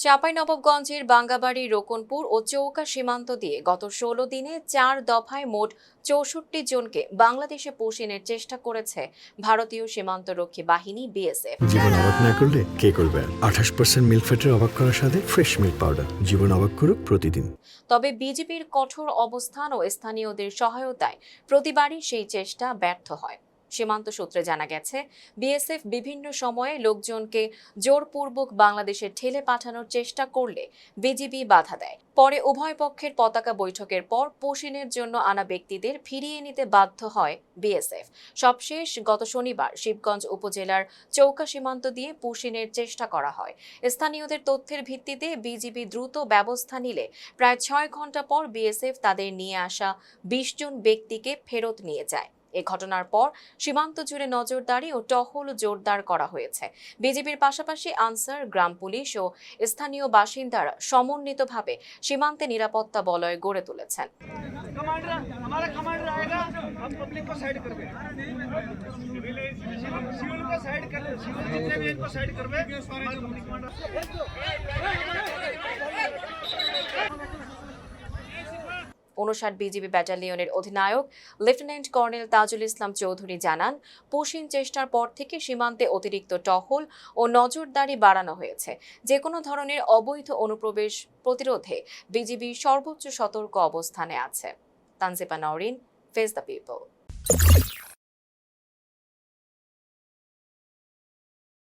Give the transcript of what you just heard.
চাঁপাইনবাবগঞ্জের বাঙ্গাবাড়ী, রোকনপুর ও চৌকা সীমান্ত দিয়ে গত ১৬ দিনে ৪ দফায় মোট ৬৪ জনকে বাংলাদেশে পুষিনের চেষ্টা করেছে ভারতীয় সীমান্তরক্ষী বাহিনী বিএসএফ। জীবন অবাক না করলে কে করবে? ২৮% মিল্ক ফ্যাটের অবাক করার সাথে ফ্রেশ মিল্ক পাউডার। জীবন অবাক করুক প্রতিদিন। তবে বিজিবির কঠোর অবস্থান ও স্থানীয়দের সহায়তায় প্রতিবারই সেই চেষ্টা ব্যর্থ হয়। সীমান্ত সূত্রে জানা গেছে, বিএসএফ বিভিন্ন সময়ে লোকজনকে জোরপূর্বক বাংলাদেশে ঠেলে পাঠানোর চেষ্টা করলে বিজিবি বাধা দেয়। পরে উভয় পক্ষের পতাকা বৈঠকের পর পুশিনের জন্য আনা ব্যক্তিদের ফিরিয়ে নিতে বাধ্য হয় বিএসএফ। সবশেষ গত শনিবার শিবগঞ্জ উপজেলার চৌকা সীমান্ত দিয়ে পুশিনের চেষ্টা করা হয়। স্থানীয়দের তথ্যের ভিত্তিতে বিজিবি দ্রুত ব্যবস্থা নিলে প্রায় ৬ ঘন্টা পর বিএসএফ তাদের নিয়ে আসা ২০ জন ব্যক্তিকে ফেরত নিয়ে যায়। এ ঘটনার পর সীমান্ত জুড়ে নজরদারি ও টহল জোরদার করা হয়েছে। বিজিবির পাশাপাশি আনসার, গ্রাম পুলিশ ও স্থানীয় বাসিন্দারা সমন্বিতভাবে সীমান্তে নিরাপত্তা বলয় গড়ে তুলেছেন। অনুসার বিজিবি ব্যাটালিয়নের অধিনায়ক লেফটেন্যান্ট কর্নেল তাজুল ইসলাম চৌধুরী জানান, পুশিন চেষ্টার পর থেকে সীমান্তে অতিরিক্ত টহল ও নজরদারি বাড়ানো হয়েছে। যে কোনো ধরনের অবৈধ অনুপ্রবেশ প্রতিরোধে বিজিবি সর্বোচ্চ সতর্ক অবস্থানে আছে। তানজিপা নওরিন, ফেস দ্য পিপল।